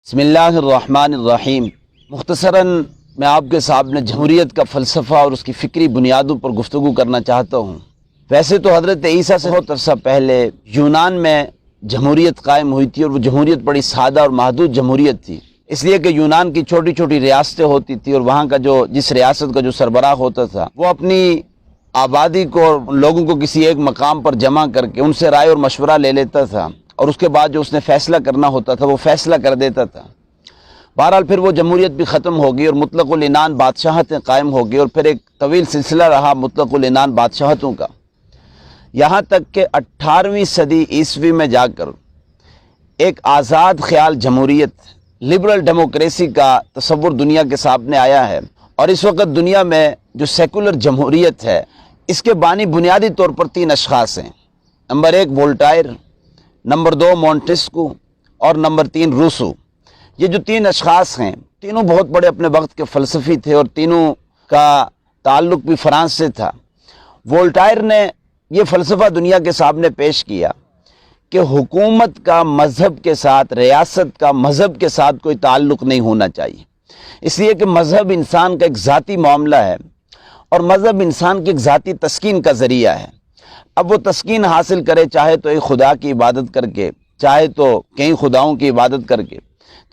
بسم اللہ الرحمن الرحیم۔ مختصراً میں آپ کے سامنے جمہوریت کا فلسفہ اور اس کی فکری بنیادوں پر گفتگو کرنا چاہتا ہوں۔ ویسے تو حضرت عیسیٰ سے بہت عرصہ پہلے یونان میں جمہوریت قائم ہوئی تھی، اور وہ جمہوریت بڑی سادہ اور محدود جمہوریت تھی، اس لیے کہ یونان کی چھوٹی چھوٹی ریاستیں ہوتی تھی، اور وہاں کا جس ریاست کا جو سربراہ ہوتا تھا وہ اپنی آبادی کو اور لوگوں کو کسی ایک مقام پر جمع کر کے ان سے رائے اور مشورہ لے لیتا تھا، اور اس کے بعد جو اس نے فیصلہ کرنا ہوتا تھا وہ فیصلہ کر دیتا تھا۔ بہرحال پھر وہ جمہوریت بھی ختم ہو گئی اور مطلق العنان بادشاہتیں قائم ہو گئی، اور پھر ایک طویل سلسلہ رہا مطلق العنان بادشاہتوں کا، یہاں تک کہ 18ویں صدی عیسوی میں جا کر ایک آزاد خیال جمہوریت، لبرل ڈیموکریسی کا تصور دنیا کے سامنے آیا ہے۔ اور اس وقت دنیا میں جو سیکولر جمہوریت ہے، اس کے بانی بنیادی طور پر 3 اشخاص ہیں۔ نمبر 1 وولٹائر، نمبر 2 مونٹسکو، اور نمبر 3 روسو۔ یہ جو 3 اشخاص ہیں، تینوں بہت بڑے اپنے وقت کے فلسفی تھے، اور تینوں کا تعلق بھی فرانس سے تھا۔ وولٹائر نے یہ فلسفہ دنیا کے سامنے پیش کیا کہ حکومت کا مذہب کے ساتھ، ریاست کا مذہب کے ساتھ کوئی تعلق نہیں ہونا چاہیے، اس لیے کہ مذہب انسان کا ایک ذاتی معاملہ ہے، اور مذہب انسان کی ایک ذاتی تسکین کا ذریعہ ہے۔ اب وہ تسکین حاصل کرے چاہے تو ایک خدا کی عبادت کر کے، چاہے تو کئی خداؤں کی عبادت کر کے،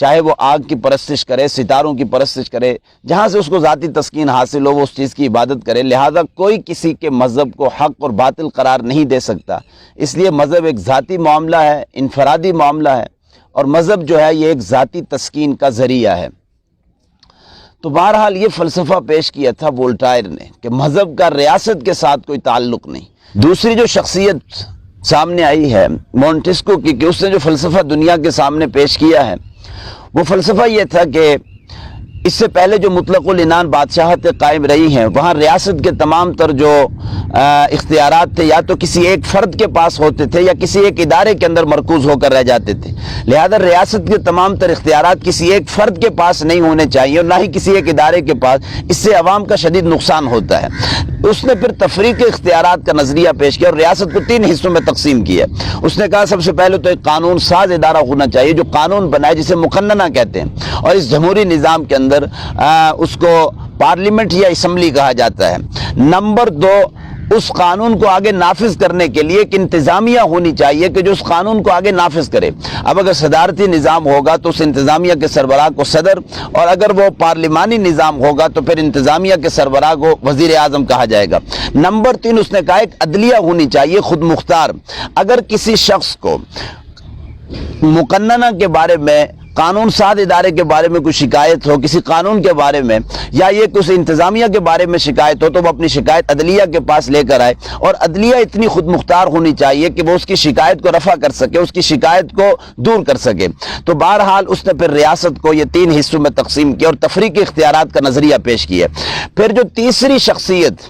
چاہے وہ آگ کی پرستش کرے، ستاروں کی پرستش کرے، جہاں سے اس کو ذاتی تسکین حاصل ہو وہ اس چیز کی عبادت کرے۔ لہذا کوئی کسی کے مذہب کو حق اور باطل قرار نہیں دے سکتا، اس لیے مذہب ایک ذاتی معاملہ ہے، انفرادی معاملہ ہے، اور مذہب جو ہے یہ ایک ذاتی تسکین کا ذریعہ ہے۔ تو بہرحال یہ فلسفہ پیش کیا تھا وولٹائر نے کہ مذہب کا ریاست کے ساتھ کوئی تعلق نہیں۔ دوسری جو شخصیت سامنے آئی ہے مونٹسکو کی، کہ اس نے جو فلسفہ دنیا کے سامنے پیش کیا ہے، وہ فلسفہ یہ تھا کہ اس سے پہلے جو مطلق العنان بادشاہتیں قائم رہی ہیں، وہاں ریاست کے تمام تر جو اختیارات تھے یا تو کسی ایک فرد کے پاس ہوتے تھے یا کسی ایک ادارے کے اندر مرکوز ہو کر رہ جاتے تھے۔ لہذا ریاست کے تمام تر اختیارات کسی ایک فرد کے پاس نہیں ہونے چاہیے، اور نہ ہی کسی ایک ادارے کے پاس، اس سے عوام کا شدید نقصان ہوتا ہے۔ اس نے پھر تفریق اختیارات کا نظریہ پیش کیا اور ریاست کو 3 حصوں میں تقسیم کیا۔ اس نے کہا سب سے پہلے تو ایک قانون ساز ادارہ ہونا چاہیے جو قانون بنائے، جسے مقننہ کہتے ہیں، اور اس جمہوری نظام کے اندر اس کو پارلیمنٹ یا اسمبلی کہا جاتا ہے۔ نمبر 2، اس قانون کو آگے نافذ کرنے کے لیے ایک انتظامیہ ہونی چاہیے کہ جو اس قانون کو آگے نافذ کرے۔ اب اگر صدارتی نظام ہوگا تو اس انتظامیہ کے سربراہ کو صدر، اور اگر وہ پارلیمانی نظام ہوگا تو پھر انتظامیہ کے سربراہ کو وزیر اعظم کہا جائے گا۔ نمبر 3، اس نے کہا ایک عدلیہ ہونی چاہیے خود مختار۔ اگر کسی شخص کو مقننہ کے بارے میں، قانون ساز ادارے کے بارے میں کوئی شکایت ہو، کسی قانون کے بارے میں، یا یہ کچھ انتظامیہ کے بارے میں شکایت ہو، تو وہ اپنی شکایت عدلیہ کے پاس لے کر آئے، اور عدلیہ اتنی خود مختار ہونی چاہیے کہ وہ اس کی شکایت کو رفع کر سکے، اس کی شکایت کو دور کر سکے۔ تو بہرحال اس نے پھر ریاست کو یہ 3 حصوں میں تقسیم کیا اور تفریق اختیارات کا نظریہ پیش کیا۔ پھر جو تیسری شخصیت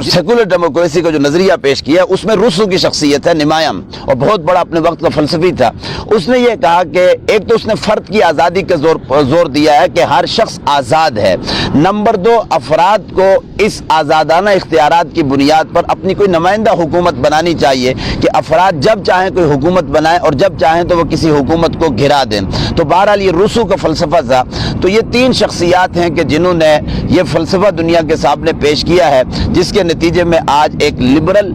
سیکولر ڈیموکریسی کا جو نظریہ پیش کیا، اس میں روسو کی شخصیت ہے، نمایاں اور بہت بڑا اپنے وقت کا فلسفی تھا۔ اس نے یہ کہا کہ ایک تو اس نے فرد کی آزادی کا زور دیا ہے کہ ہر شخص آزاد ہے۔ نمبر 2، افراد کو اس آزادانہ اختیارات کی بنیاد پر اپنی کوئی نمائندہ حکومت بنانی چاہیے کہ افراد جب چاہیں کوئی حکومت بنائیں اور جب چاہیں تو وہ کسی حکومت کو گرا دیں۔ تو بہرحال یہ روسو کا فلسفہ تھا۔ تو یہ 3 شخصیات ہیں کہ جنہوں نے یہ فلسفہ دنیا کے سامنے پیش کیا ہے، جس کے نتیجے میں آج ایک لبرل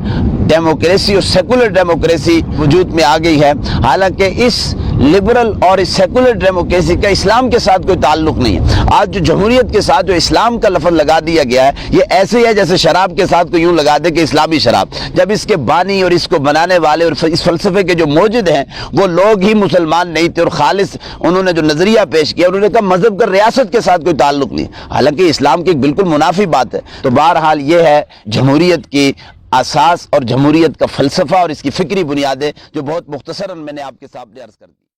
ڈیموکریسی اور سیکولر ڈیموکریسی وجود میں آ گئی ہے۔ حالانکہ اس لبرل اور اس سیکولر ڈیموکریسی کا اسلام کے ساتھ کوئی تعلق نہیں ہے۔ آج جو جمہوریت کے ساتھ جو اسلام کا لفظ لگا دیا گیا ہے، یہ ایسے ہی ہے جیسے شراب کے ساتھ کوئی یوں لگا دے کہ اسلامی شراب، جب اس کے بانی اور اس کو بنانے والے اور اس فلسفے کے جو موجد ہیں وہ لوگ ہی مسلمان نہیں تھے، اور خالص انہوں نے جو نظریہ پیش کیا، انہوں نے کہا مذہب کا ریاست کے ساتھ کوئی تعلق نہیں، حالانکہ اسلام کی ایک بالکل منافی بات ہے۔ تو بہرحال یہ ہے جمہوریت کی اساس اور جمہوریت کا فلسفہ اور اس کی فکری بنیادیں، جو بہت مختصراً میں نے آپ کے سامنے عرض کر دی۔